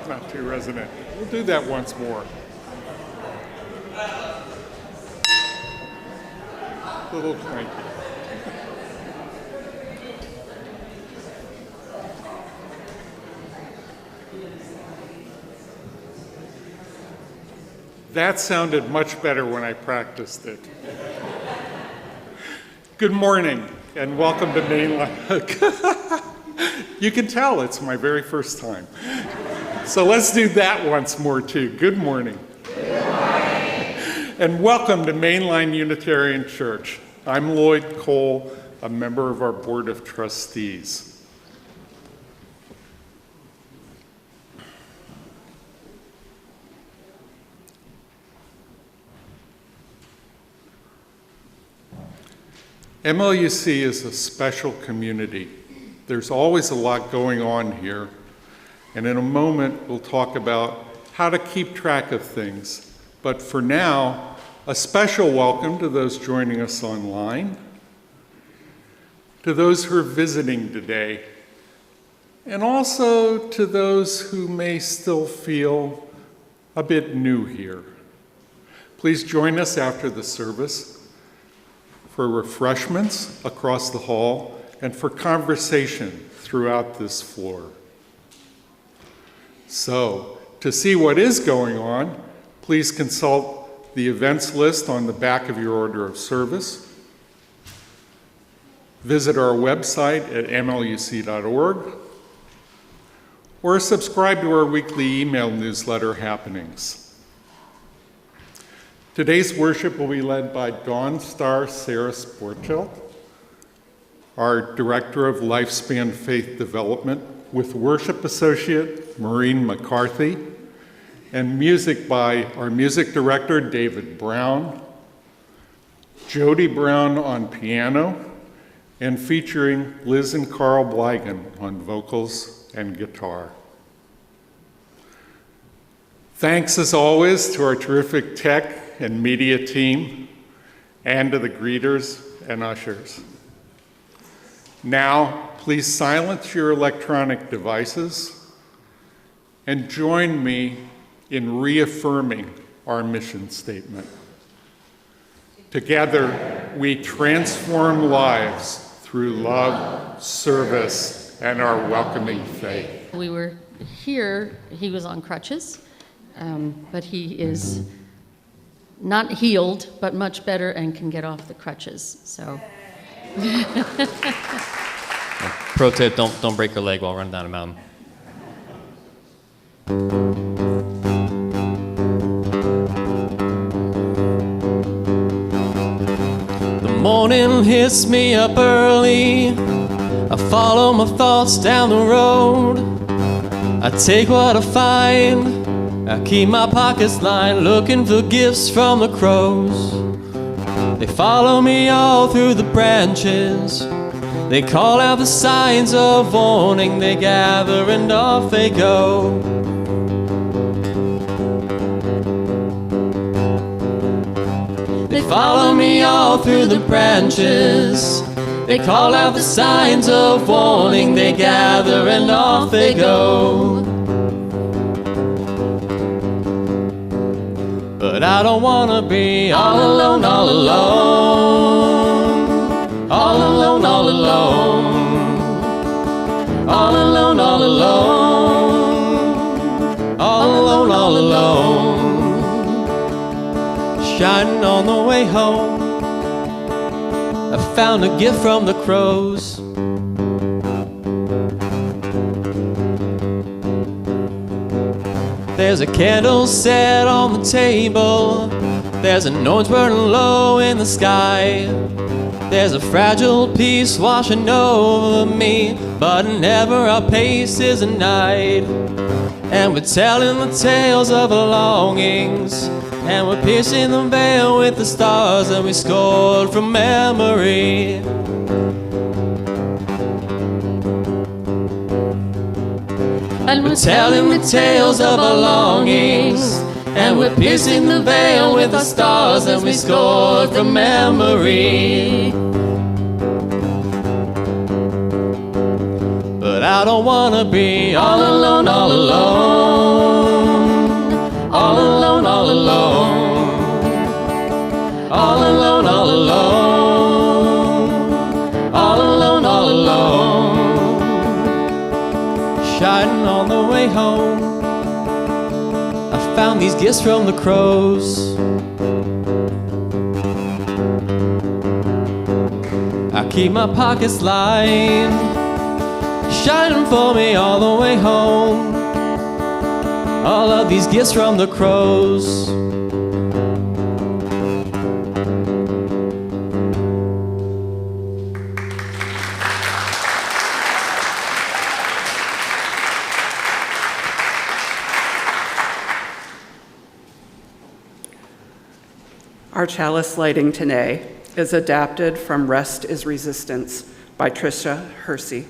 Not too resonant. We'll do that once more. A little clanky. That sounded much better when I practiced it. Good morning and welcome to Mainline. You can tell it's my very first time. So let's do that once more too. Good morning. Good morning. And welcome to Mainline Unitarian Church. I'm Lloyd Cole, a member of our Board of Trustees. MLUC is a special community. There's always a lot going on here, and in a moment we'll talk about how to keep track of things. But for now, a special welcome to those joining us online, to those who are visiting today, and also to those who may still feel a bit new here. Please join us after the service for refreshments across the hall and for conversation throughout this floor. So, to see what is going on, please consult the events list on the back of your order of service. Visit our website at mluc.org or subscribe to our weekly email newsletter, Happenings. Today's worship will be led by Dawn Star Sarah Sporchelt, our Director of Lifespan Faith Development, with worship associate Maureen McCarthy, and music by our music director David Brown, Jody Brown on piano, and featuring Liz and Carl Blygan on vocals and guitar. Thanks as always to our terrific tech and media team, and to the greeters and ushers. Now, please silence your electronic devices and join me in reaffirming our mission statement. Together, we transform lives through love, service, and our welcoming faith. We were here, he was on crutches, but he is not healed, but much better and can get off the crutches, so. Pro tip, don't break your leg while running down a mountain. The morning hits me up early. I follow my thoughts down the road. I take what I find. I keep my pockets lined, looking for gifts from the crows. They follow me all through the branches. They call out the signs of warning. They gather and off they go. They follow me all through the branches. They call out the signs of warning. They gather and off they go. But I don't wanna be all alone, all alone. All alone, all alone. All alone, all alone. All alone, all alone. Shining on the way home, I found a gift from the crows. There's a candle set on the table. There's an orange burning low in the sky. There's a fragile peace washing over me, but never our pace is a night. And we're telling the tales of our longings, and we're piercing the veil with the stars that we scored from memory. And we're telling the tales of our longings, and we're piercing the veil with the stars that we scored from memory. But I don't wanna be all alone, all alone. all alone, all alone, all alone, all alone. Shining on the way home, I found these gifts from the crows. I keep my pockets lined, shining for me all the way home. All of these gifts from the crows. Our chalice lighting today is adapted from Rest is Resistance by Tricia Hersey.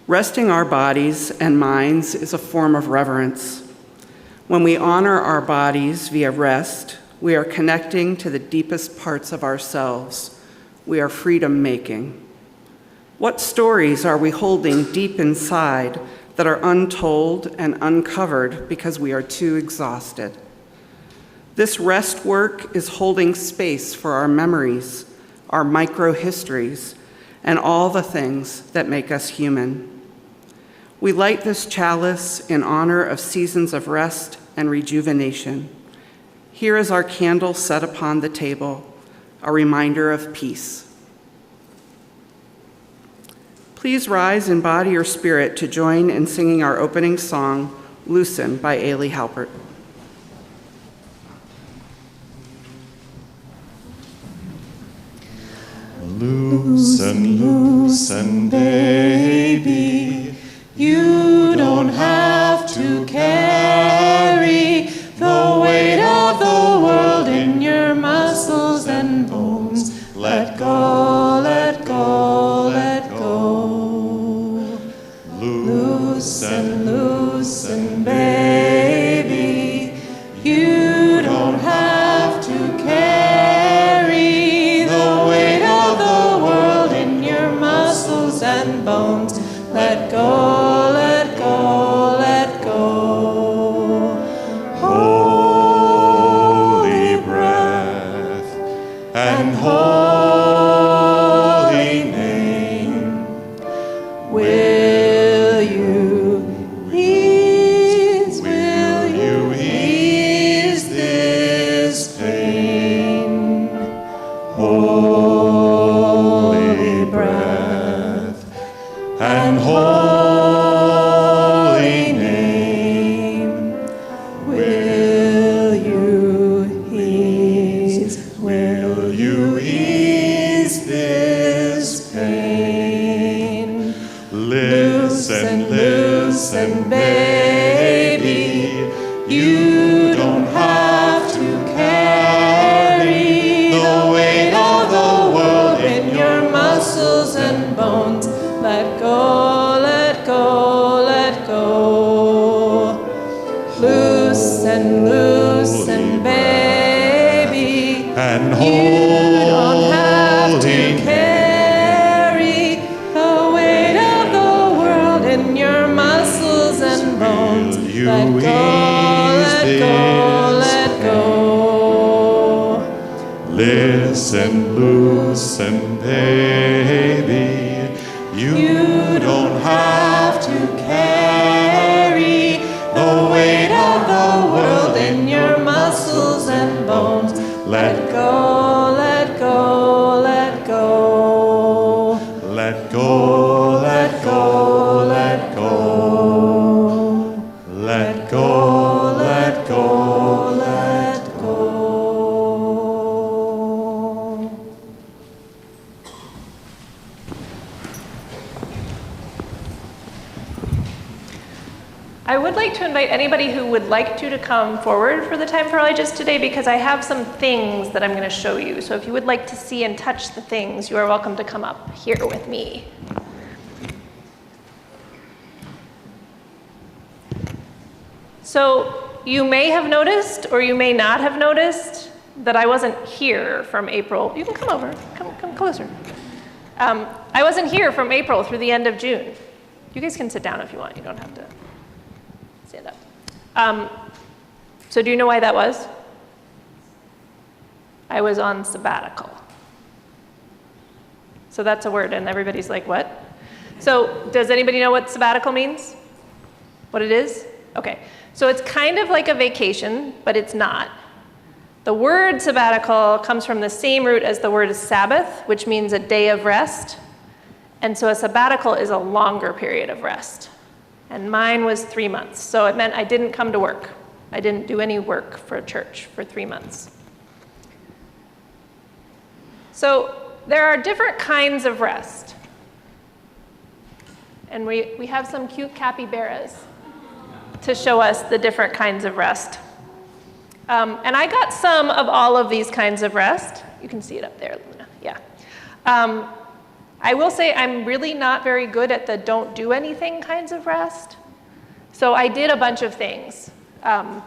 Resting our bodies and minds is a form of reverence. When we honor our bodies via rest, we are connecting to the deepest parts of ourselves. We are freedom making. What stories are we holding deep inside that are untold and uncovered because we are too exhausted? This rest work is holding space for our memories, our micro-histories, and all the things that make us human. We light this chalice in honor of seasons of rest and rejuvenation. Here is our candle set upon the table, a reminder of peace. Please rise in body or spirit to join in singing our opening song, Loosen by Ailey Halpert. Loosen, loosen, baby, you don't have to carry the weight of the world in your muscles and bones. Let go, let go, let go. Loosen, loosen, baby, you don't have to carry the weight of the world in your muscles and bones. Let go, let go, let go. Holy breath and holy name, will you ease this pain? Holy breath and holy name, will you ease this pain? Loosen, loosen, baby, you don't have to carry the weight of the world in your muscles and bones. Let go, let go, let go. Loosen, loosen, baby, and you don't have to carry the weight of the world in your muscles and bones. Let go, let go, let go. Listen, loosen, baby, you don't have to carry the weight of the world in your muscles and bones. Let go, let go, let go. Let go, let go, let go. Let go, let go, let go. I would like to invite anybody who would like to come forward for the Time for Elijahs today, because I have some things that I'm going to show you. So if you would like to see and touch the things, you are welcome to come up here with me. So you may have noticed, or you may not have noticed, that I wasn't here from April. You can come over, come closer. I wasn't here from April through the end of June. You guys can sit down if you want, you don't have to stand up. So do you know why that was? I was on sabbatical. So that's a word, and everybody's like, what? So does anybody know what sabbatical means? What it is? Okay, so it's kind of like a vacation, but it's not. The word sabbatical comes from the same root as the word Sabbath, which means a day of rest. And so a sabbatical is a longer period of rest. And mine was 3 months. So it meant I didn't come to work. I didn't do any work for church for 3 months. So there are different kinds of rest. And we have some cute capybaras to show us the different kinds of rest. And I got some of all of these kinds of rest. You can see it up there, Luna. Yeah. I will say I'm really not very good at the don't do anything kinds of rest. So I did a bunch of things. And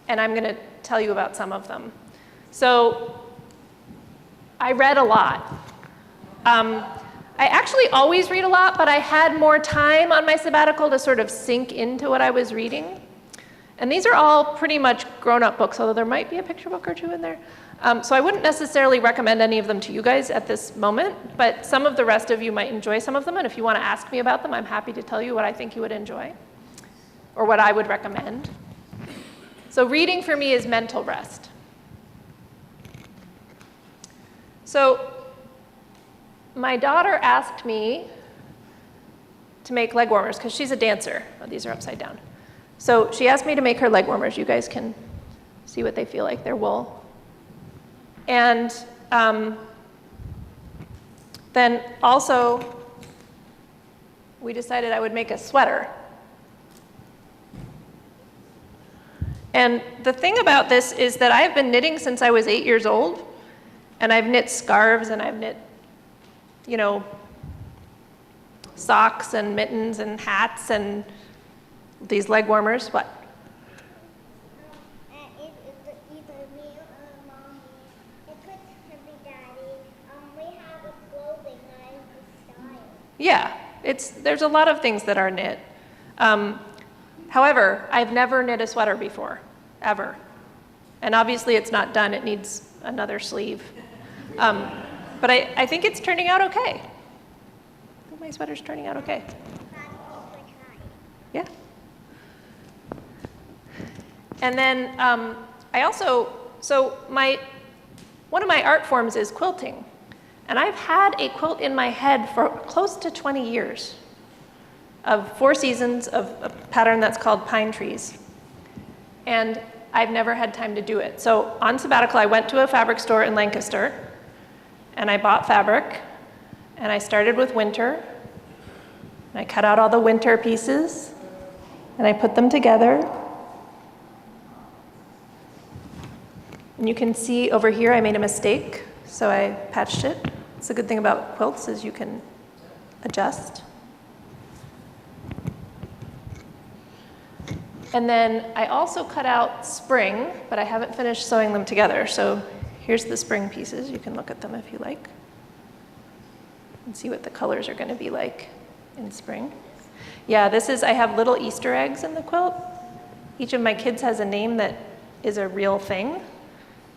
I'm going to tell you about some of them. So I read a lot. I actually always read a lot, but I had more time on my sabbatical to sort of sink into what I was reading. And these are all pretty much grown-up books, although there might be a picture book or two in there. So I wouldn't necessarily recommend any of them to you guys at this moment, but some of the rest of you might enjoy some of them, and if you want to ask me about them, I'm happy to tell you what I think you would enjoy, or what I would recommend. So reading for me is mental rest. So my daughter asked me to make leg warmers, because she's a dancer. Oh, these are upside down. So she asked me to make her leg warmers. You guys can see what they feel like. They're wool. And then also, we decided I would make a sweater. And the thing about this is that I've been knitting since I was 8 years old. And I've knit scarves, and I've knit, you know, socks and mittens and hats and these leg warmers. What? Either me or mommy. It could be daddy. We have a clothing line for style. Yeah, there's a lot of things that are knit. However, I've never knit a sweater before, ever. And obviously it's not done, it needs another sleeve. But I think it's turning out okay. I think my sweater's turning out okay. Yeah. And then I also, one of my art forms is quilting. And I've had a quilt in my head for close to 20 years of 4 seasons of a pattern that's called Pine Trees. And I've never had time to do it. So on sabbatical, I went to a fabric store in Lancaster, and I bought fabric, and I started with winter. And I cut out all the winter pieces, and I put them together. And you can see over here I made a mistake, so I patched it. It's a good thing about quilts is you can adjust. And then I also cut out spring, but I haven't finished sewing them together. So here's the spring pieces. You can look at them if you like and see what the colors are going to be like in spring. Yeah, I have little Easter eggs in the quilt. Each of my kids has a name that is a real thing.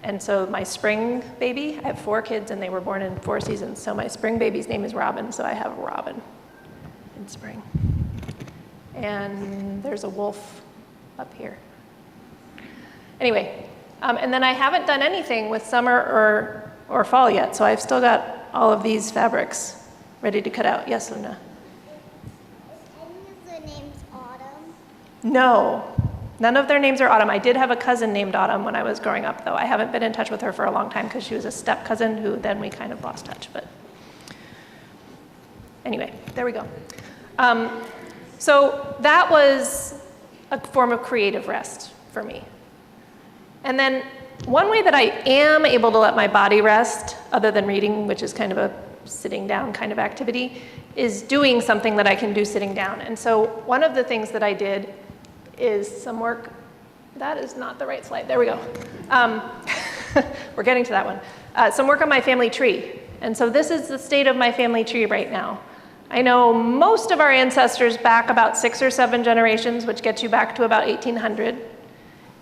And so my spring baby, I have 4 kids and they were born in 4 seasons. So my spring baby's name is Robin, so I have Robin in spring. And there's a wolf up here. Anyway, and then I haven't done anything with summer or fall yet, so I've still got all of these fabrics ready to cut out. Yes, Luna? Is any of the names Autumn? No, none of their names are Autumn. I did have a cousin named Autumn when I was growing up, though. I haven't been in touch with her for a long time because she was a step cousin who then we kind of lost touch, but anyway, there we go. So that was a form of creative rest for me. And then one way that I am able to let my body rest, other than reading, which is kind of a sitting down kind of activity, is doing something that I can do sitting down. And so one of the things that I did is some work. That is not the right slide. There we go. We're getting to that one. Some work on my family tree. And so this is the state of my family tree right now. I know most of our ancestors back about 6 or 7 generations, which gets you back to about 1800.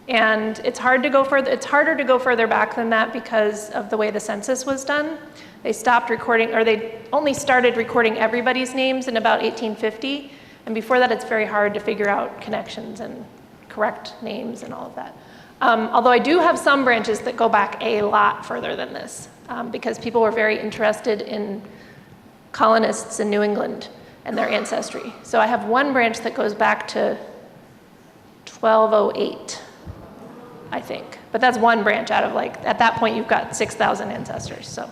And it's hard to go further, it's harder to go further back than that because of the way the census was done. They stopped recording, or they only started recording everybody's names in about 1850. And before that, it's very hard to figure out connections and correct names and all of that. Although I do have some branches that go back a lot further than this, because people were very interested in colonists in New England and their ancestry. So I have one branch that goes back to 1208, I think. But that's one branch out of, like, at that point you've got 6,000 ancestors. So,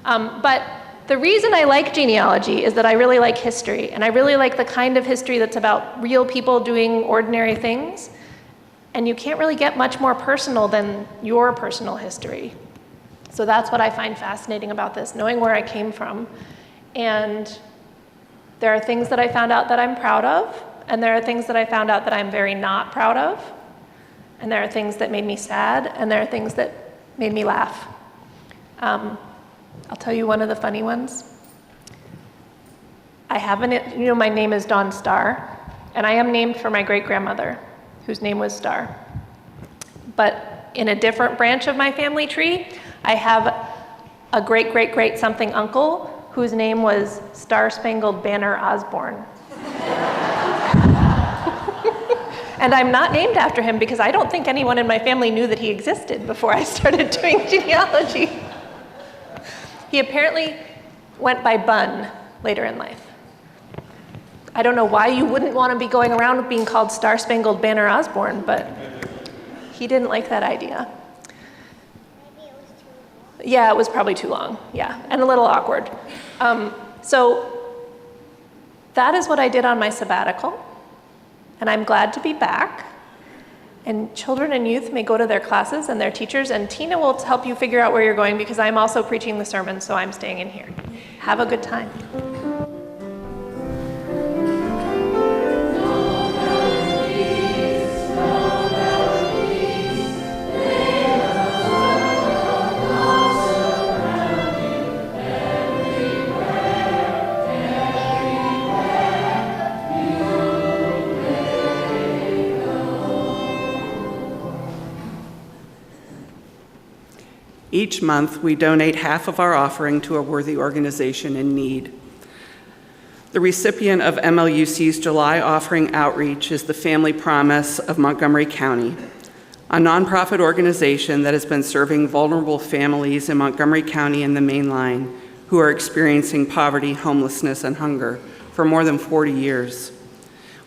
but the reason I like genealogy is that I really like history, and I really like the kind of history that's about real people doing ordinary things. And you can't really get much more personal than your personal history. So that's what I find fascinating about this, knowing where I came from. And there are things that I found out that I'm proud of, and there are things that I found out that I'm very not proud of. And there are things that made me sad, and there are things that made me laugh. I'll tell you one of the funny ones. My name is Dawn Starr, and I am named for my great-grandmother, whose name was Starr. But in a different branch of my family tree, I have a great-great-great something uncle whose name was Star Spangled Banner Osborne. And I'm not named after him because I don't think anyone in my family knew that he existed before I started doing genealogy. He apparently went by Bun later in life. I don't know why you wouldn't want to be going around being called Star Spangled Banner Osborne, but he didn't like that idea. Maybe it was too long. Yeah, it was probably too long, yeah, and a little awkward. So that is what I did on my sabbatical, and I'm glad to be back. And children and youth may go to their classes and their teachers, and Tina will help you figure out where you're going because I'm also preaching the sermon, so I'm staying in here. Have a good time. Each month, we donate half of our offering to a worthy organization in need. The recipient of MLUC's July offering outreach is the Family Promise of Montgomery County, a nonprofit organization that has been serving vulnerable families in Montgomery County and the Main Line who are experiencing poverty, homelessness, and hunger for more than 40 years.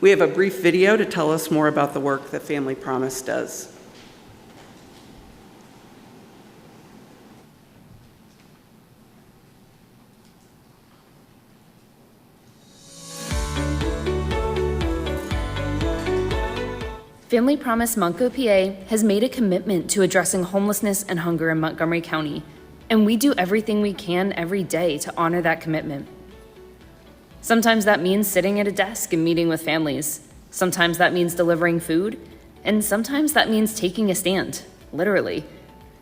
We have a brief video to tell us more about the work that Family Promise does. Family Promise Montco, PA has made a commitment to addressing homelessness and hunger in Montgomery County, and we do everything we can every day to honor that commitment. Sometimes that means sitting at a desk and meeting with families. Sometimes that means delivering food, and sometimes that means taking a stand, literally.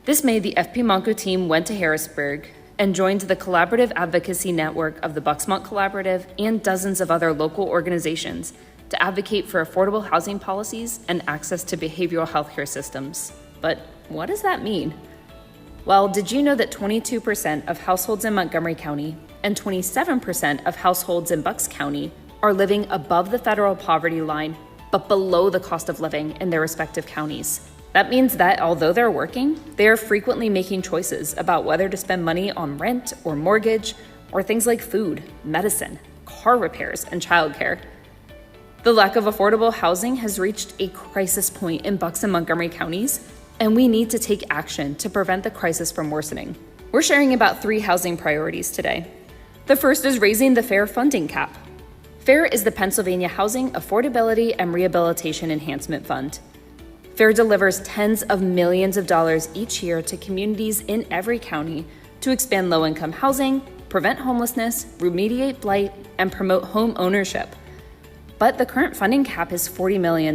This May, the FP Montco team went to Harrisburg and joined the collaborative advocacy network of the Bucksmont Collaborative and dozens of other local organizations to advocate for affordable housing policies and access to behavioral health care systems. But what does that mean? Well, did you know that 22% of households in Montgomery County and 27% of households in Bucks County are living above the federal poverty line, but below the cost of living in their respective counties? That means that although they're working, they are frequently making choices about whether to spend money on rent or mortgage, or things like food, medicine, car repairs, and childcare. The lack of affordable housing has reached a crisis point in Bucks and Montgomery counties, and we need to take action to prevent the crisis from worsening. We're sharing about 3 housing priorities today. The first is raising the FAIR funding cap. FAIR is the Pennsylvania Housing Affordability and Rehabilitation Enhancement Fund. FAIR delivers tens of millions of dollars each year to communities in every county to expand low-income housing, prevent homelessness, remediate blight, and promote home ownership. But the current funding cap is $40 million.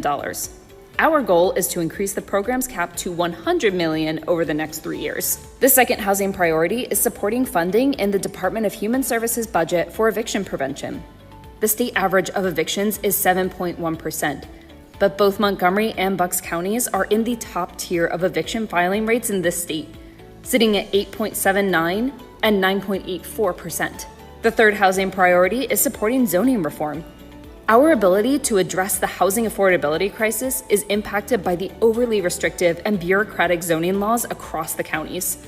Our goal is to increase the program's cap to $100 million over the next 3 years. The second housing priority is supporting funding in the Department of Human Services budget for eviction prevention. The state average of evictions is 7.1%, but both Montgomery and Bucks counties are in the top tier of eviction filing rates in this state, sitting at 8.79 and 9.84%. The third housing priority is supporting zoning reform. Our ability to address the housing affordability crisis is impacted by the overly restrictive and bureaucratic zoning laws across the counties.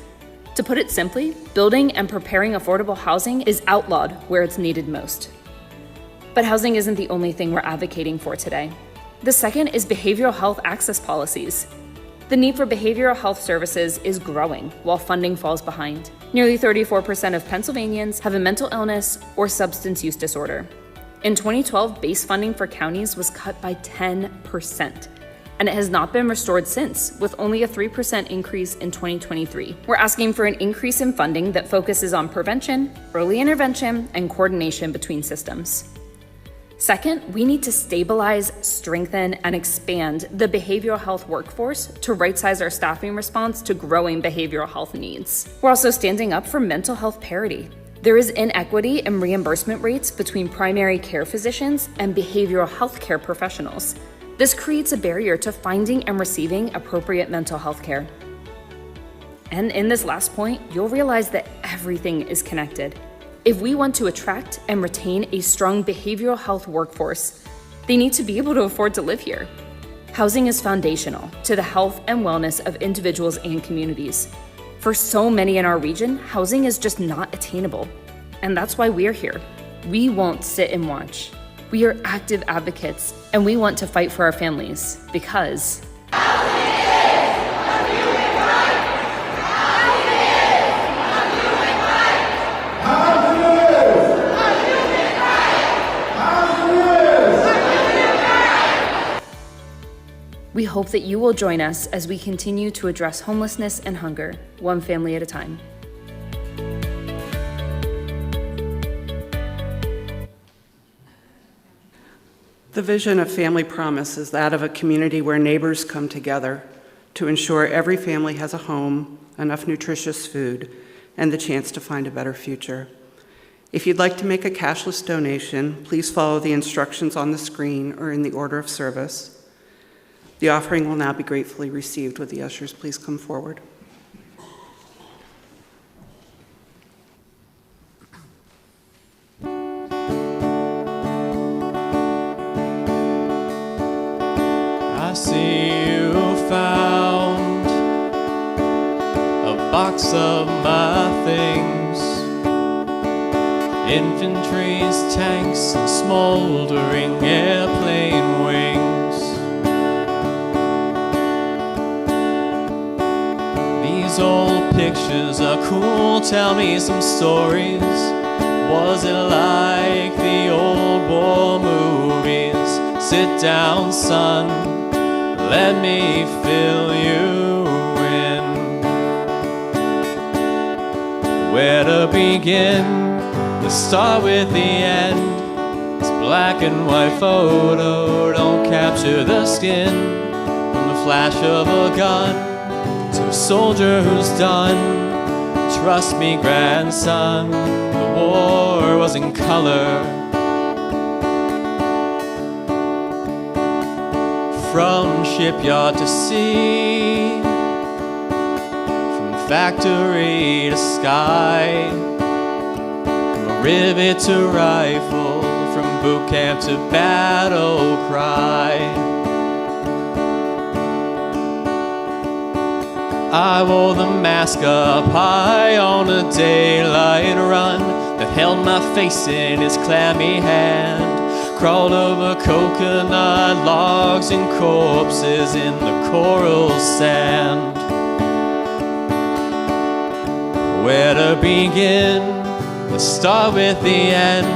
To put it simply, building and preparing affordable housing is outlawed where it's needed most. But housing isn't the only thing we're advocating for today. The second is behavioral health access policies. The need for behavioral health services is growing while funding falls behind. Nearly 34% of Pennsylvanians have a mental illness or substance use disorder. In 2012, base funding for counties was cut by 10%, and it has not been restored since, with only a 3% increase in 2023. We're asking for an increase in funding that focuses on prevention, early intervention, and coordination between systems. Second, we need to stabilize, strengthen, and expand the behavioral health workforce to right-size our staffing response to growing behavioral health needs. We're also standing up for mental health parity. There is inequity in reimbursement rates between primary care physicians and behavioral health care professionals. This creates a barrier to finding and receiving appropriate mental health care. And in this last point, you'll realize that everything is connected. If we want to attract and retain a strong behavioral health workforce, they need to be able to afford to live here. Housing is foundational to the health and wellness of individuals and communities. For so many in our region, housing is just not attainable. And that's why we're here. We won't sit and watch. We are active advocates, and we want to fight for our families because we hope that you will join us as we continue to address homelessness and hunger, one family at a time. The vision of Family Promise is that of a community where neighbors come together to ensure every family has a home, enough nutritious food, and the chance to find a better future. If you'd like to make a cashless donation, please follow the instructions on the screen or in the order of service. The offering will now be gratefully received. Would the ushers please come forward? I see you found a box of my things, infantry's tanks and smoldering airplane wings. These old pictures are cool, tell me some stories. Was it like the old war movies? Sit down, son, let me fill you in. Where to begin? Let's start with the end. This black and white photo don't capture the skin. From the flash of a gun to a soldier who's done. Trust me, grandson, the war was in color. From shipyard to sea, from factory to sky, from a rivet to rifle, from boot camp to battle cry. I wore the mask up high on a daylight run that held my face in its clammy hand. Crawled over coconut logs and corpses in the coral sand. Where to begin? Let's start with the end.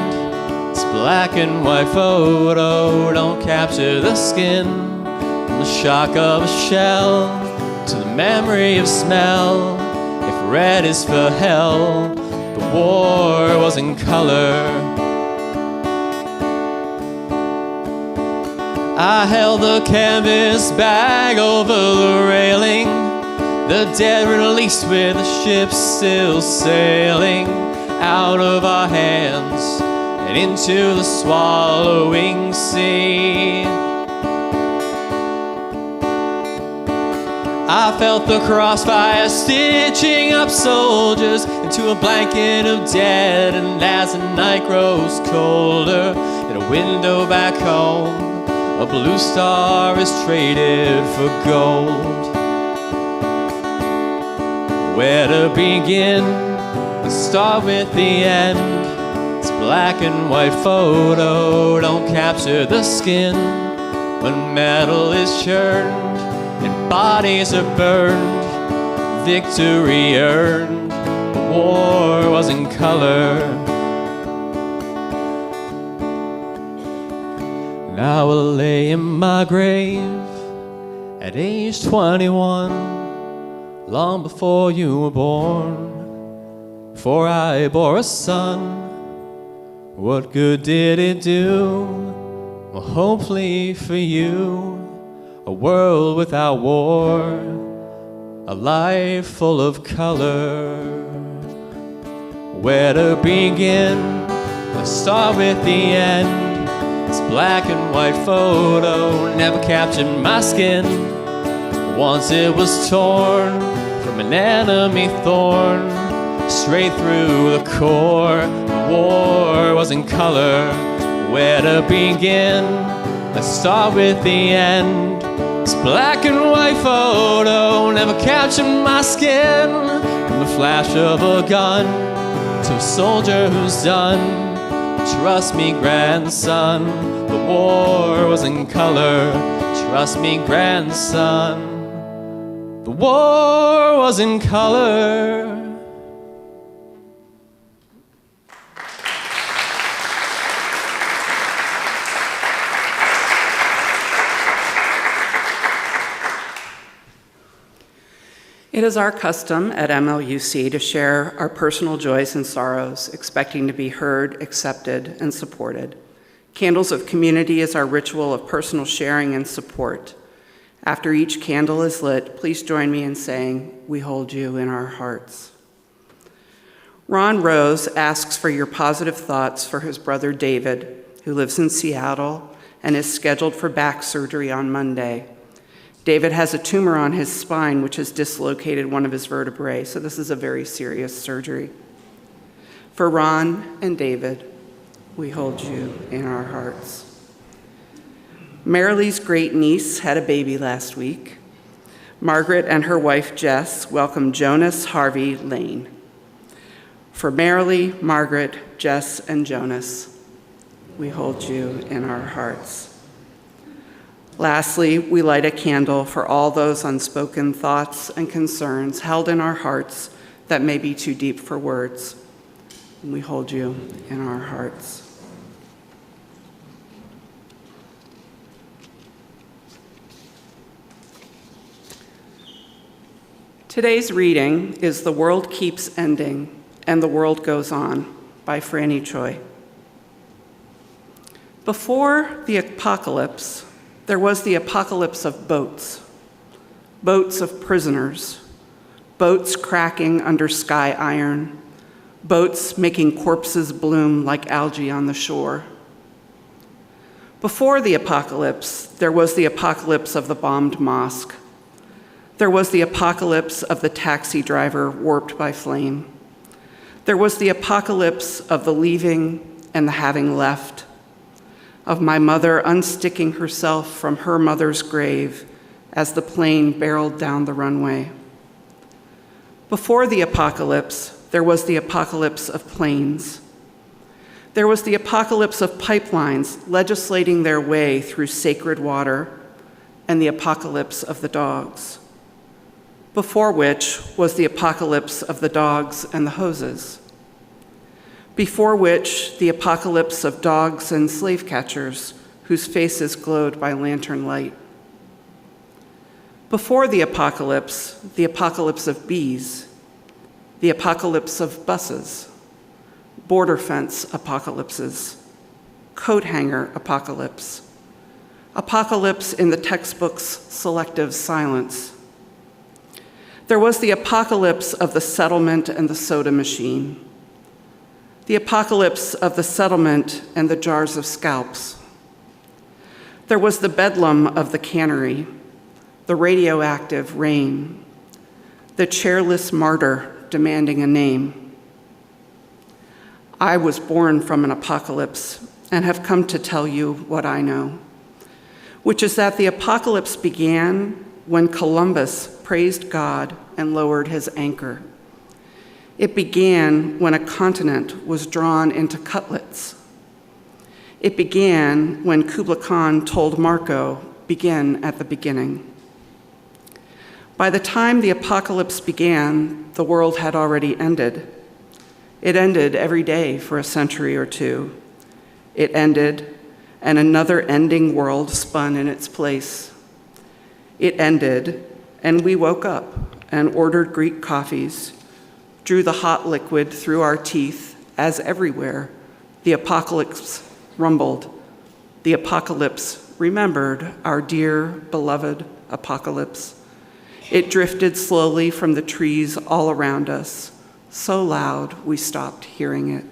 This black and white photo don't capture the skin. From the shock of a shell to the memory of smell. If red is for hell, the war was in color. I held the canvas bag over the railing, the dead released with the ship still sailing out of our hands and into the swallowing sea. I felt the crossfire stitching up soldiers into a blanket of dead. And as the night grows colder, in a window back home, a blue star is traded for gold. Where to begin? Let's start with the end. This black and white photo don't capture the skin. When metal is churned and bodies are burned, victory earned. The war was in color. Now I lay in my grave at age 21, long before you were born, before I bore a son. What good did it do? Well, hopefully for you, a world without war, a life full of color. Where to begin? Let's start with the end. This black and white photo never captured my skin. Once it was torn from an enemy thorn, straight through the core. The war was in color. Where to begin? Let's start with the end. This black and white photo never captured my skin. From the flash of a gun to a soldier who's done. Trust me, grandson, the war was in color. Trust me, grandson, the war was in color. It is our custom at MLUC to share our personal joys and sorrows, expecting to be heard, accepted, and supported. Candles of Community is our ritual of personal sharing and support. After each candle is lit, please join me in saying, "We hold you in our hearts." Ron Rose asks for your positive thoughts for his brother David, who lives in Seattle and is scheduled for back surgery on Monday. David has a tumor on his spine which has dislocated one of his vertebrae, so this is a very serious surgery. For Ron and David, we hold you in our hearts. Marilee's great niece had a baby last week. Margaret and her wife Jess welcomed Jonas Harvey Lane. For Marilee, Margaret, Jess, and Jonas, we hold you in our hearts. Lastly, we light a candle for all those unspoken thoughts and concerns held in our hearts that may be too deep for words. We hold you in our hearts. Today's reading is The World Keeps Ending and the World Goes On by Franny Choi. Before the apocalypse, there was the apocalypse of boats, boats of prisoners, boats cracking under sky iron, boats making corpses bloom like algae on the shore. Before the apocalypse, there was the apocalypse of the bombed mosque. There was the apocalypse of the taxi driver warped by flame. There was the apocalypse of the leaving and the having left, of my mother unsticking herself from her mother's grave as the plane barreled down the runway. Before the apocalypse, there was the apocalypse of planes. There was the apocalypse of pipelines legislating their way through sacred water, and the apocalypse of the dogs. Before which was the apocalypse of the dogs and the hoses. Before which, the apocalypse of dogs and slave catchers whose faces glowed by lantern light. Before the apocalypse of bees, the apocalypse of buses, border fence apocalypses, coat hanger apocalypse, apocalypse in the textbook's selective silence. There was the apocalypse of the settlement and the soda machine, the apocalypse of the settlement and the jars of scalps. There was the bedlam of the cannery, the radioactive rain, the chairless martyr demanding a name. I was born from an apocalypse and have come to tell you what I know, which is that the apocalypse began when Columbus praised God and lowered his anchor. It began when a continent was drawn into cutlets. It began when Kublai Khan told Marco, begin at the beginning. By the time the apocalypse began, the world had already ended. It ended every day for a century or two. It ended, and another ending world spun in its place. It ended, and we woke up and ordered Greek coffees, drew the hot liquid through our teeth as everywhere the apocalypse rumbled. The apocalypse remembered our dear, beloved apocalypse. It drifted slowly from the trees all around us, so loud we stopped hearing it.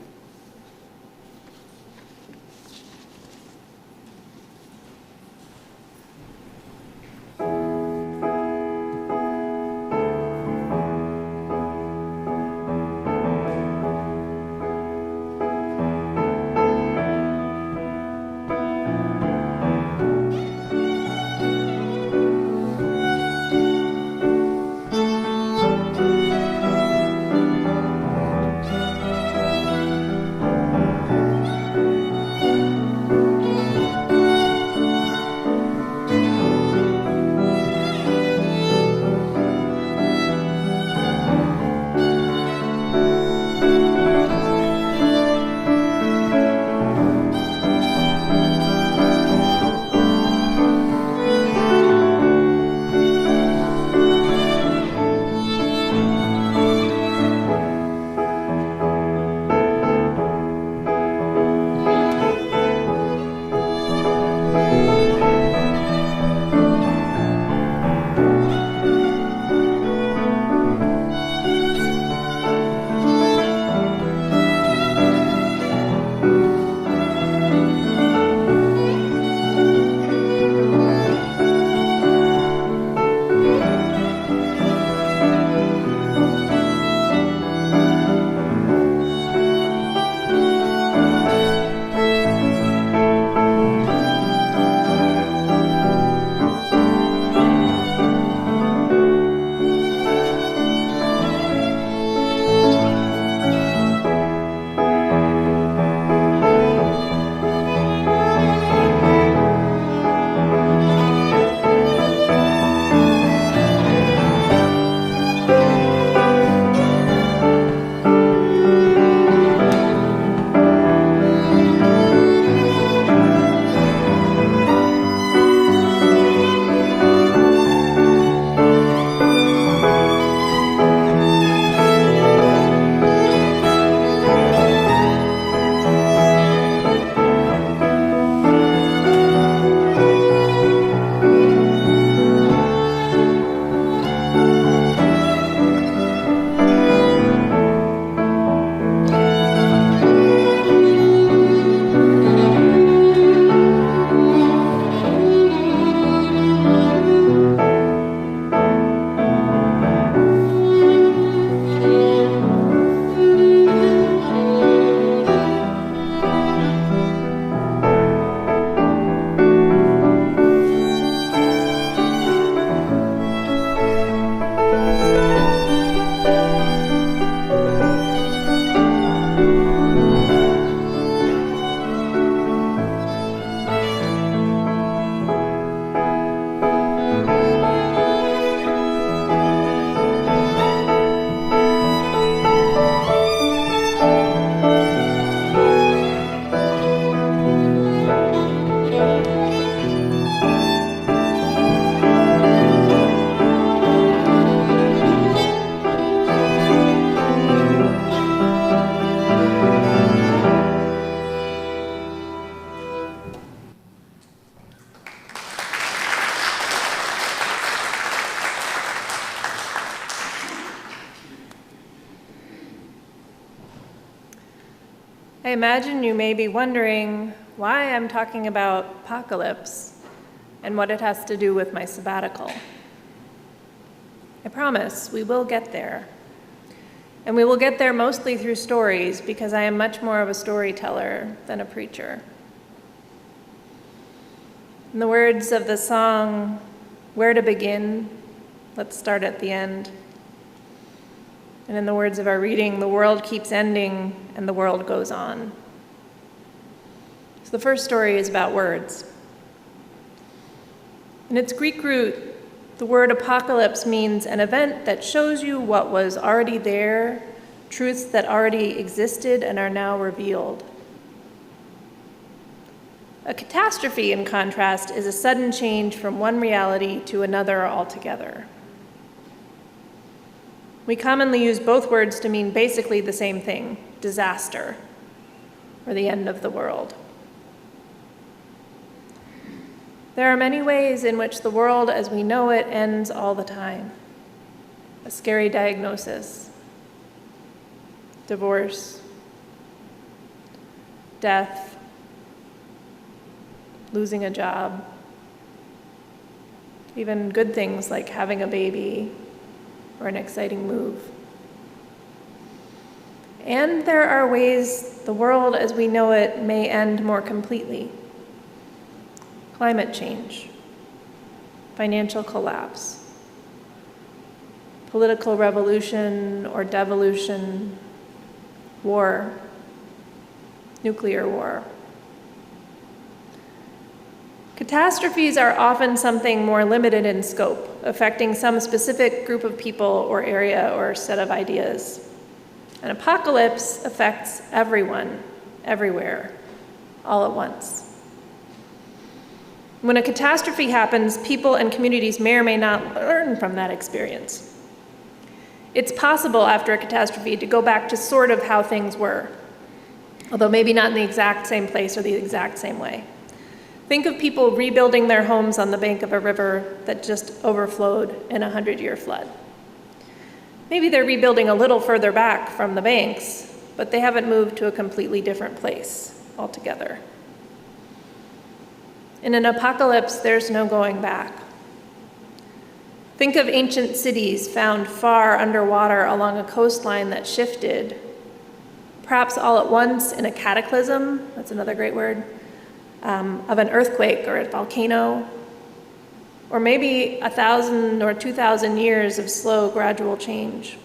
I imagine you may be wondering why I'm talking about apocalypse and what it has to do with my sabbatical. I promise we will get there. And we will get there mostly through stories, because I am much more of a storyteller than a preacher. In the words of the song, "Where to Begin? Let's Start at the End." And in the words of our reading, "The world keeps ending and the world goes on." So the first story is about words. In its Greek root, the word apocalypse means an event that shows you what was already there, truths that already existed and are now revealed. A catastrophe, in contrast, is a sudden change from one reality to another altogether. We commonly use both words to mean basically the same thing: disaster, or the end of the world. There are many ways in which the world as we know it ends all the time. A scary diagnosis, divorce, death, losing a job, even good things like having a baby or an exciting move. And there are ways the world as we know it may end more completely. Climate change, financial collapse, political revolution or devolution, war, nuclear war. Catastrophes are often something more limited in scope, affecting some specific group of people or area or set of ideas. An apocalypse affects everyone, everywhere, all at once. When a catastrophe happens, people and communities may or may not learn from that experience. It's possible after a catastrophe to go back to sort of how things were, although maybe not in the exact same place or the exact same way. Think of people rebuilding their homes on the bank of a river that just overflowed in a 100-year flood. Maybe they're rebuilding a little further back from the banks, but they haven't moved to a completely different place altogether. In an apocalypse, there's no going back. Think of ancient cities found far underwater along a coastline that shifted, perhaps all at once in a cataclysm, that's another great word, of an earthquake or a volcano, or maybe 1,000 or 2,000 years of slow, gradual change.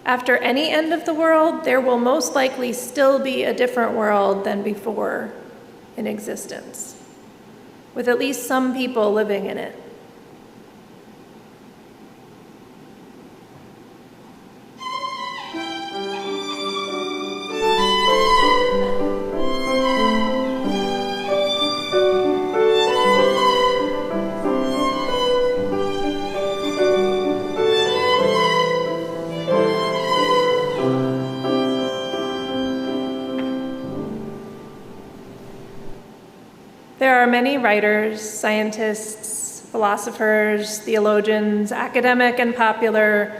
After any end of the world, there will most likely still be a different world than before in existence, with at least some people living in it. There are many writers, scientists, philosophers, theologians, academic and popular,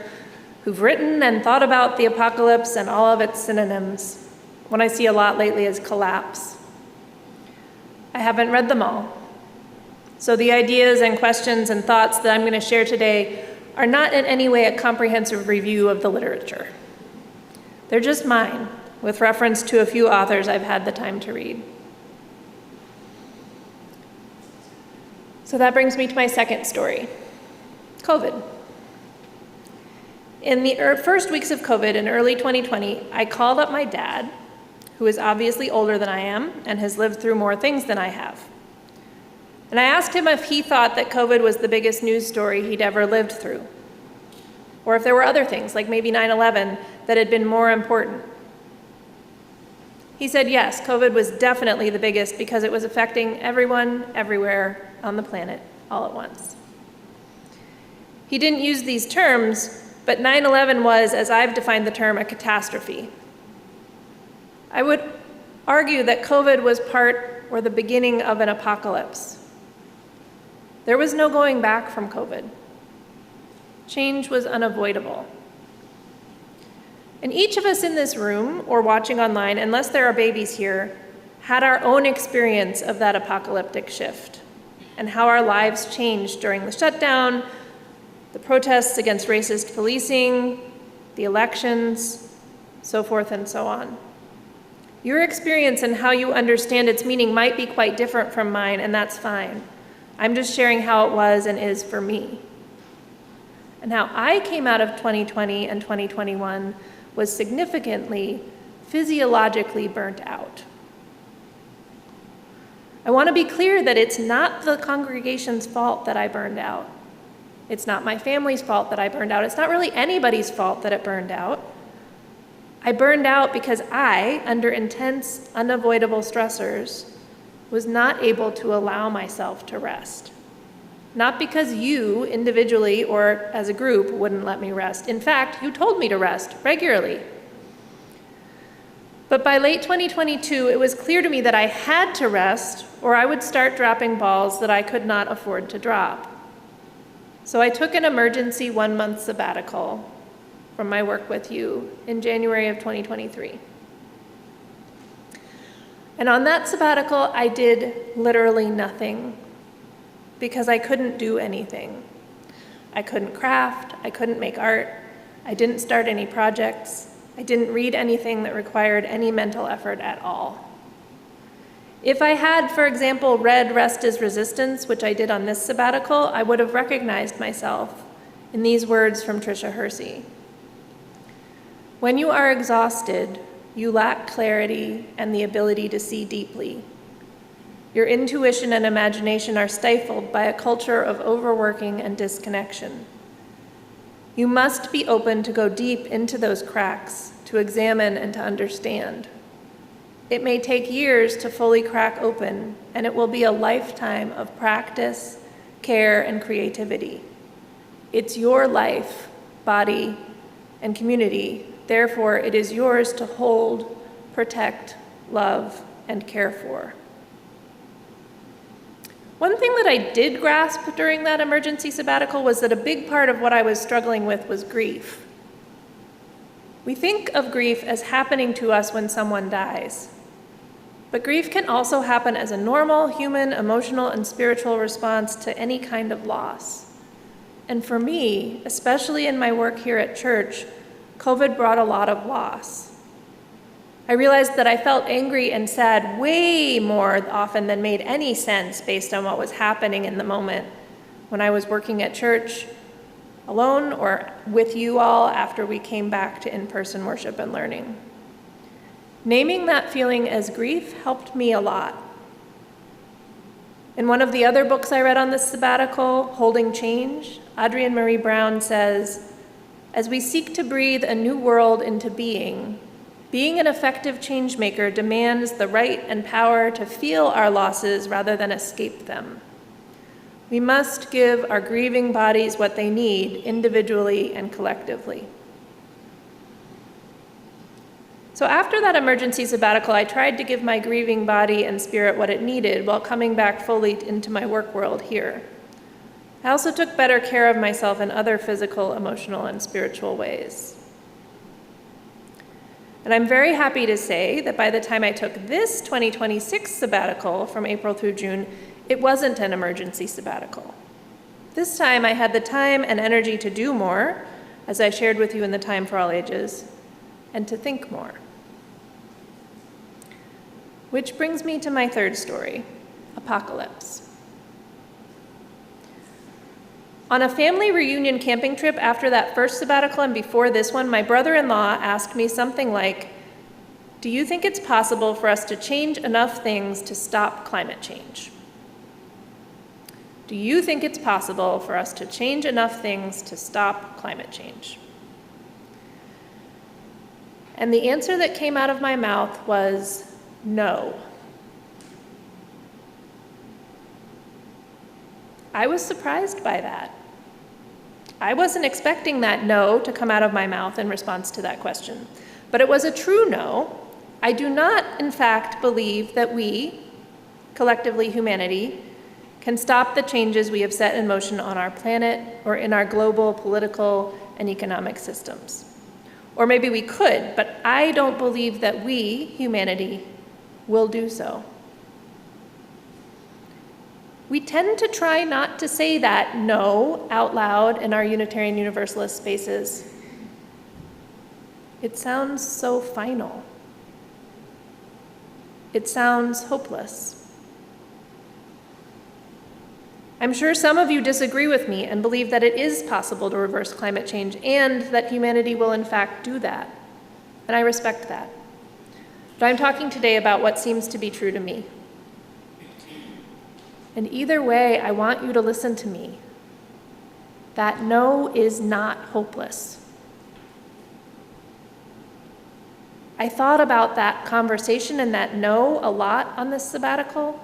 who've written and thought about the apocalypse and all of its synonyms. One I see a lot lately is collapse. I haven't read them all. So the ideas and questions and thoughts that I'm going to share today are not in any way a comprehensive review of the literature. They're just mine, with reference to a few authors I've had the time to read. So that brings me to my second story, COVID. In the first weeks of COVID in early 2020, I called up my dad, who is obviously older than I am and has lived through more things than I have. And I asked him if he thought that COVID was the biggest news story he'd ever lived through, or if there were other things, like maybe 9/11, that had been more important. He said yes, COVID was definitely the biggest because it was affecting everyone, everywhere on the planet, all at once. He didn't use these terms, but 9/11 was, as I've defined the term, a catastrophe. I would argue that COVID was part or the beginning of an apocalypse. There was no going back from COVID. Change was unavoidable. And each of us in this room or watching online, unless there are babies here, had our own experience of that apocalyptic shift and how our lives changed during the shutdown, the protests against racist policing, the elections, so forth and so on. Your experience and how you understand its meaning might be quite different from mine, and that's fine. I'm just sharing how it was and is for me. And how I came out of 2020 and 2021 was significantly, physiologically burnt out. I want to be clear that it's not the congregation's fault that I burned out. It's not my family's fault that I burned out. It's not really anybody's fault that it burned out. I burned out because I, under intense, unavoidable stressors, was not able to allow myself to rest. Not because you, individually or as a group, wouldn't let me rest. In fact, you told me to rest regularly. But by late 2022, it was clear to me that I had to rest, or I would start dropping balls that I could not afford to drop. So I took an emergency 1-month sabbatical from my work with you in January of 2023. And on that sabbatical, I did literally nothing because I couldn't do anything. I couldn't craft, I couldn't make art, I didn't start any projects, I didn't read anything that required any mental effort at all. If I had, for example, read Rest is Resistance, which I did on this sabbatical, I would have recognized myself in these words from Tricia Hersey. When you are exhausted, you lack clarity and the ability to see deeply. Your intuition and imagination are stifled by a culture of overworking and disconnection. You must be open to go deep into those cracks, to examine and to understand. It may take years to fully crack open, and it will be a lifetime of practice, care, and creativity. It's your life, body, and community. Therefore, it is yours to hold, protect, love, and care for. One thing that I did grasp during that emergency sabbatical was that a big part of what I was struggling with was grief. We think of grief as happening to us when someone dies. But grief can also happen as a normal human, emotional, and spiritual response to any kind of loss. And for me, especially in my work here at church, COVID brought a lot of loss. I realized that I felt angry and sad way more often than made any sense based on what was happening in the moment when I was working at church alone or with you all after we came back to in-person worship and learning. Naming that feeling as grief helped me a lot. In one of the other books I read on this sabbatical, Holding Change, Adrienne Marie Brown says, "As we seek to breathe a new world into being an effective change maker demands the right and power to feel our losses rather than escape them. We must give our grieving bodies what they need, individually and collectively." So after that emergency sabbatical, I tried to give my grieving body and spirit what it needed while coming back fully into my work world here. I also took better care of myself in other physical, emotional, and spiritual ways. And I'm very happy to say that by the time I took this 2026 sabbatical from April through June, it wasn't an emergency sabbatical. This time I had the time and energy to do more, as I shared with you in the Time for All Ages, and to think more. Which brings me to my third story, Apocalypse. On a family reunion camping trip after that first sabbatical and before this one, my brother-in-law asked me something like, "Do you think it's possible for us to change enough things to stop climate change?" Do you think it's possible for us to change enough things to stop climate change? And the answer that came out of my mouth was no. I was surprised by that. I wasn't expecting that no to come out of my mouth in response to that question, but it was a true no. I do not, in fact, believe that we, collectively humanity, can stop the changes we have set in motion on our planet or in our global political and economic systems. Or maybe we could, but I don't believe that we, humanity, will do so. We tend to try not to say that no out loud in our Unitarian Universalist spaces. It sounds so final. It sounds hopeless. I'm sure some of you disagree with me and believe that it is possible to reverse climate change and that humanity will in fact do that. And I respect that. But I'm talking today about what seems to be true to me. And either way, I want you to listen to me. That no is not hopeless. I thought about that conversation and that no a lot on this sabbatical.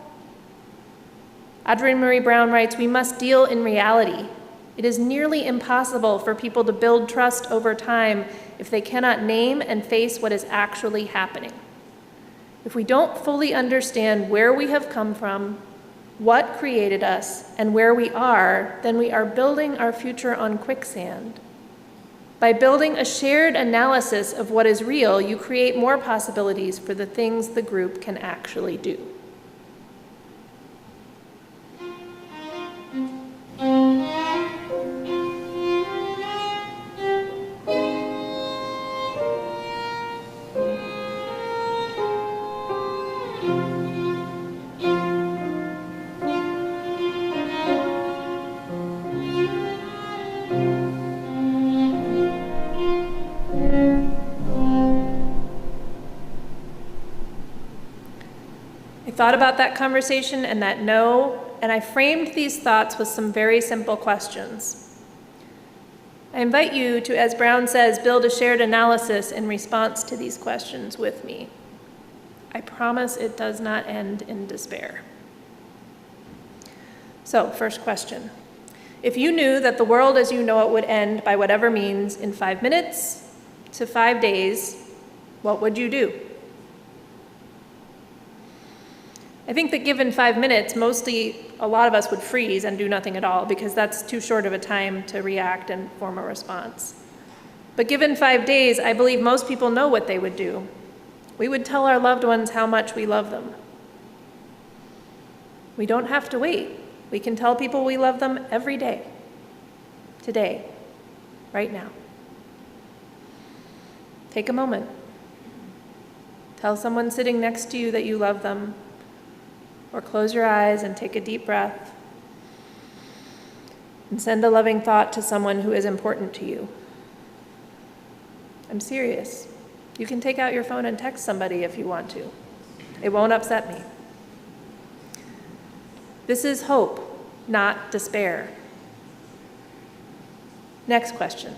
Audrey Marie Brown writes, "We must deal in reality. It is nearly impossible for people to build trust over time if they cannot name and face what is actually happening. If we don't fully understand where we have come from, what created us, and where we are, then we are building our future on quicksand. By building a shared analysis of what is real, you create more possibilities for the things the group can actually do." I thought about that conversation and that no, and I framed these thoughts with some very simple questions. I invite you to, as Brown says, build a shared analysis in response to these questions with me. I promise it does not end in despair. So, first question. If you knew that the world as you know it would end by whatever means in 5 minutes to 5 days, what would you do? I think that given 5 minutes, mostly a lot of us would freeze and do nothing at all because that's too short of a time to react and form a response. But given 5 days, I believe most people know what they would do. We would tell our loved ones how much we love them. We don't have to wait. We can tell people we love them every day, today, right now. Take a moment. Tell someone sitting next to you that you love them. Or close your eyes and take a deep breath and send a loving thought to someone who is important to you. I'm serious. You can take out your phone and text somebody if you want to. It won't upset me. This is hope, not despair. Next question.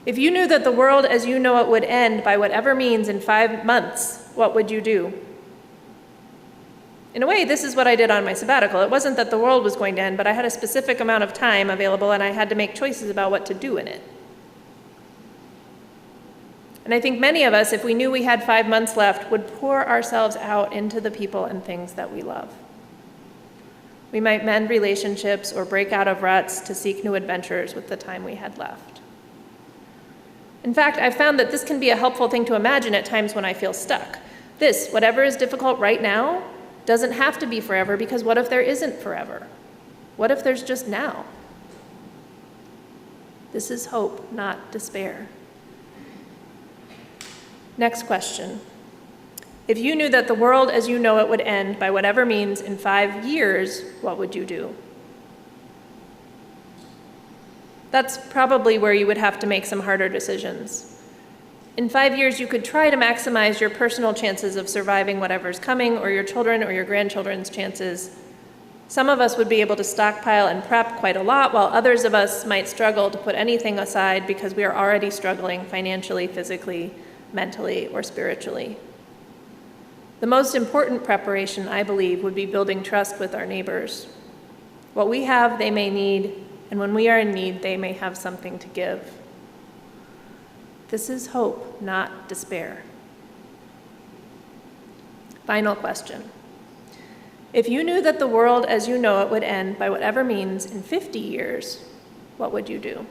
If you knew that the world as you know it would end by whatever means in 5 months, what would you do? In a way, this is what I did on my sabbatical. It wasn't that the world was going to end, but I had a specific amount of time available and I had to make choices about what to do in it. And I think many of us, if we knew we had 5 months left, would pour ourselves out into the people and things that we love. We might mend relationships or break out of ruts to seek new adventures with the time we had left. In fact, I've found that this can be a helpful thing to imagine at times when I feel stuck. This, whatever is difficult right now, doesn't have to be forever, because what if there isn't forever? What if there's just now? This is hope, not despair. Next question. If you knew that the world as you know it would end by whatever means in 5 years, what would you do? That's probably where you would have to make some harder decisions. In 5 years, you could try to maximize your personal chances of surviving whatever's coming, or your children or your grandchildren's chances. Some of us would be able to stockpile and prep quite a lot, while others of us might struggle to put anything aside because we are already struggling financially, physically, mentally, or spiritually. The most important preparation, I believe, would be building trust with our neighbors. What we have, they may need, and when we are in need, they may have something to give. This is hope, not despair. Final question. If you knew that the world as you know it would end by whatever means in 50 years, what would you do?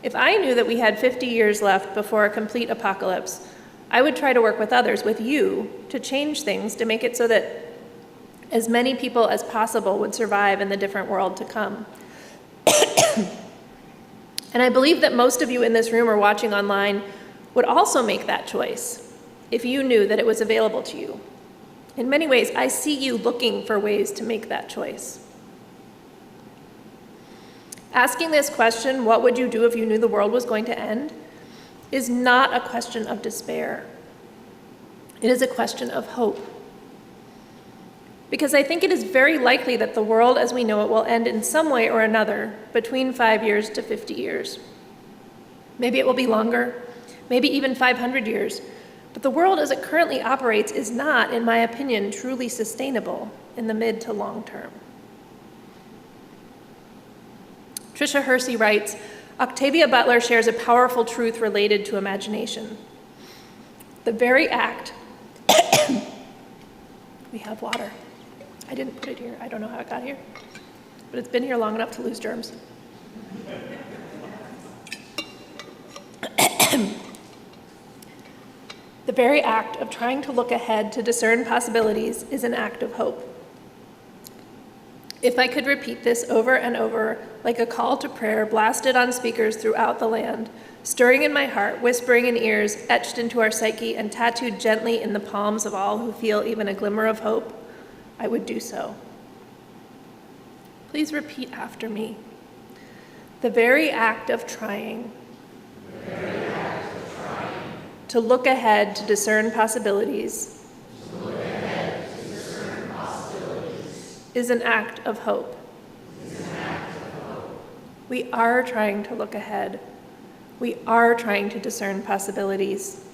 If I knew that we had 50 years left before a complete apocalypse, I would try to work with others, with you, to change things, to make it so that as many people as possible would survive in the different world to come. And I believe that most of you in this room or watching online would also make that choice if you knew that it was available to you. In many ways, I see you looking for ways to make that choice. Asking this question, what would you do if you knew the world was going to end, is not a question of despair. It is a question of hope. Because I think it is very likely that the world as we know it will end in some way or another between 5 years to 50 years. Maybe it will be longer, maybe even 500 years. But the world as it currently operates is not, in my opinion, truly sustainable in the mid to long term. Tricia Hersey writes, Octavia Butler shares a powerful truth related to imagination. The very act, we have water. I didn't put it here. I don't know how it got here. But it's been here long enough to lose germs. The very act of trying to look ahead to discern possibilities is an act of hope. If I could repeat this over and over, like a call to prayer blasted on speakers throughout the land, stirring in my heart, whispering in ears, etched into our psyche, and tattooed gently in the palms of all who feel even a glimmer of hope, I would do so. Please repeat after me. The very act of trying. To look ahead to discern possibilities. Is an act of hope. We are trying to look ahead. We are trying to discern possibilities.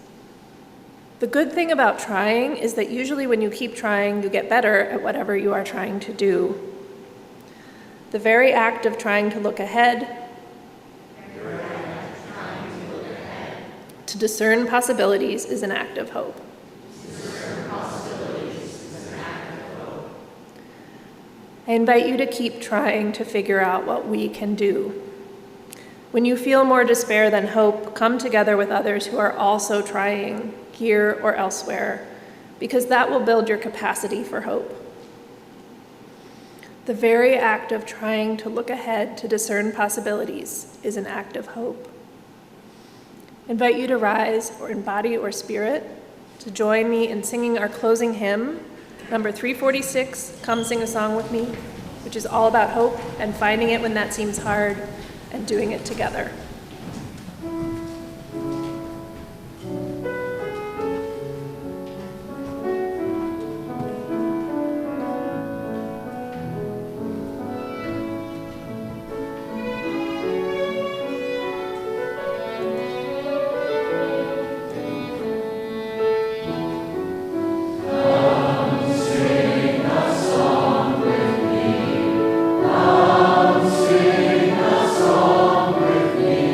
The good thing about trying is that usually when you keep trying, you get better at whatever you are trying to do. The very act of trying to look ahead, to discern possibilities, is an act of hope. I invite you to keep trying to figure out what we can do. When you feel more despair than hope, come together with others who are also trying, here or elsewhere, because that will build your capacity for hope. The very act of trying to look ahead to discern possibilities is an act of hope. I invite you to rise, or in body or spirit, to join me in singing our closing hymn, number 346, Come Sing a Song With Me, which is all about hope and finding it when that seems hard and doing it together. Sing a song with me.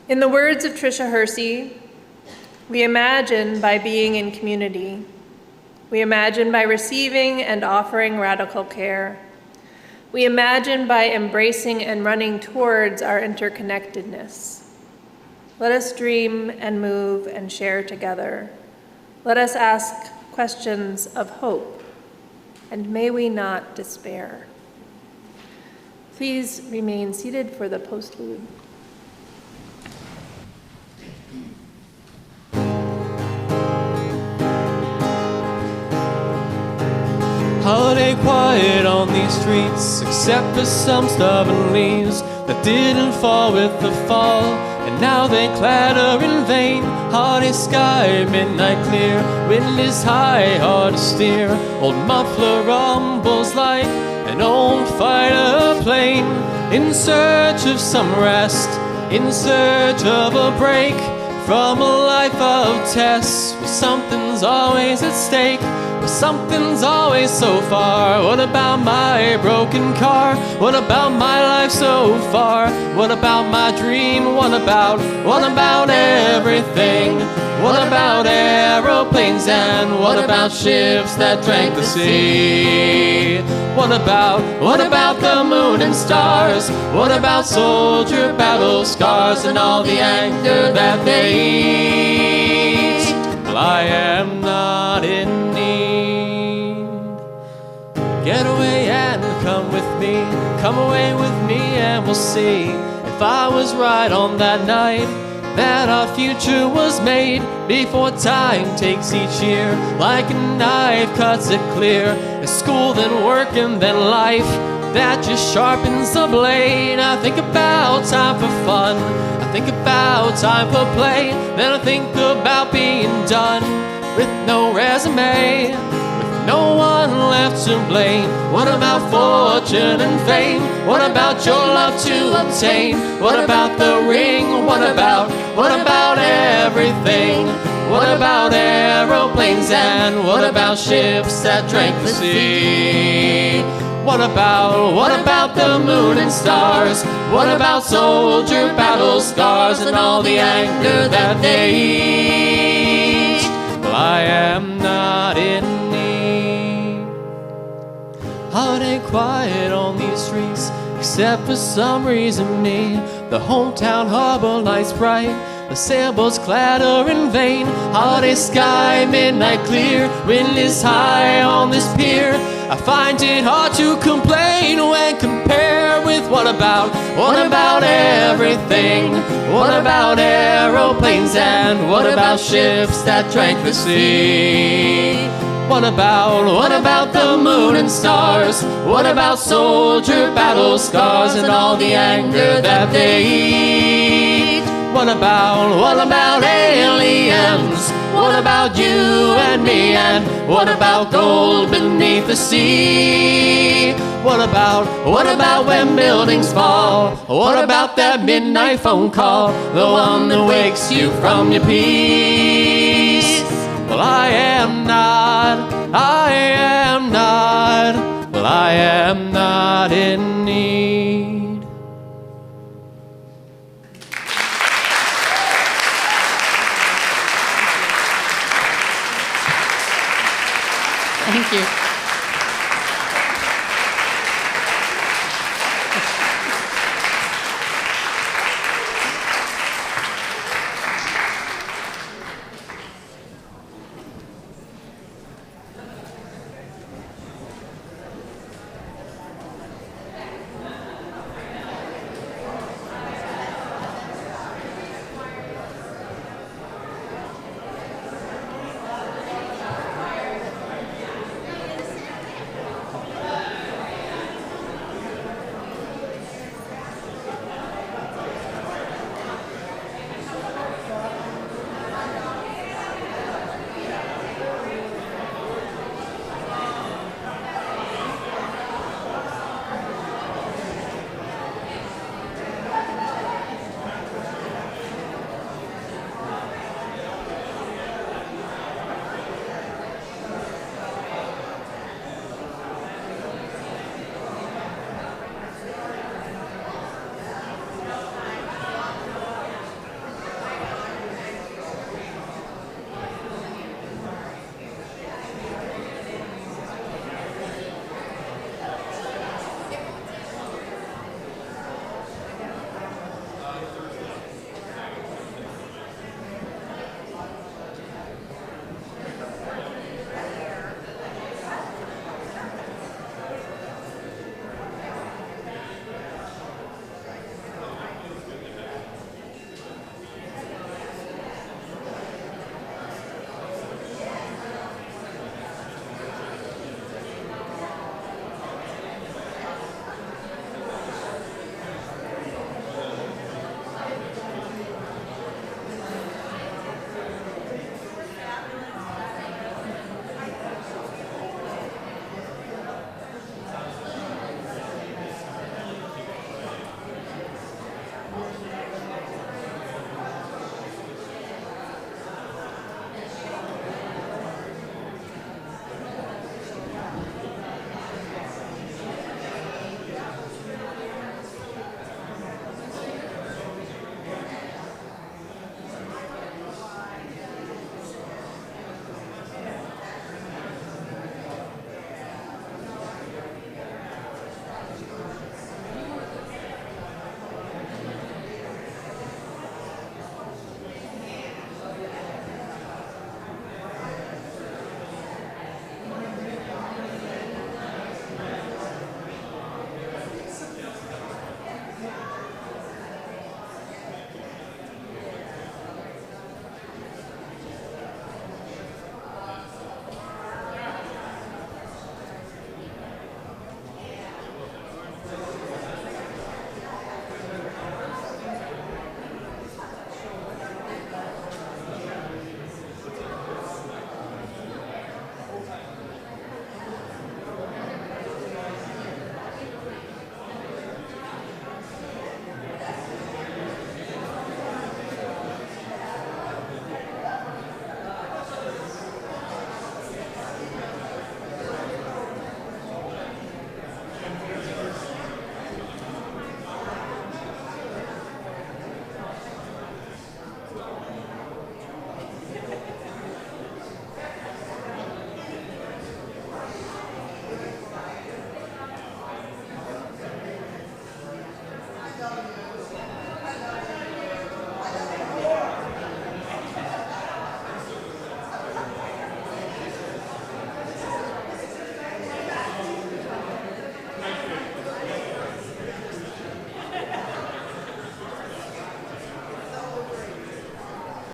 In the words of Tricia Hersey, we imagine by being in community. We imagine by receiving and offering radical care. We imagine by embracing and running towards our interconnectedness. Let us dream and move and share together. Let us ask questions of hope, and may we not despair. Please remain seated for the postlude. Holiday quiet on these streets, except for some stubborn leaves that didn't fall with the fall, and now they clatter in vain. Holiday sky, midnight clear, wind is high, hard to steer. Old muffler rumbles like an old fighter plane, in search of some rest, in search of a break from a life of tests, where something's always at stake. Something's always so far. What about my broken car? What about my life so far? What about my dream? What about everything? What about aeroplanes and what about ships that drank the sea? What about the moon and stars? What about soldier battle scars and all the anger that they eat? Well, I am not in need. Get away and come with me. Come away with me and we'll see if I was right on that night, that our future was made before time takes each year like a knife, cuts it clear. It's school, then work, and then life that just sharpens the blade. I think about time for fun, I think about time for play, then I think about being done with no resume, with no one left to blame. What about fortune and fame? What about your love to obtain? What about the ring? What about everything? What about aeroplanes and what about ships that drank the sea? What about the moon and stars? What about soldier battle scars and all the anger that they eat? Well, I am not in need. Holiday quiet on these streets, except for some reason me. The hometown harbor lights bright, the sailboats clatter in vain. Holiday sky, midnight clear, wind is high on this pier. I find it hard to complain when compared with what about everything? What about aeroplanes and what about ships that drank the sea? What about the moon and stars? What about soldier battle scars and all the anger that they eat? What about aliens? What about you and me? And what about gold beneath the sea? What about when buildings fall? What about that midnight phone call, the one that wakes you from your peace? Well, I am not in need.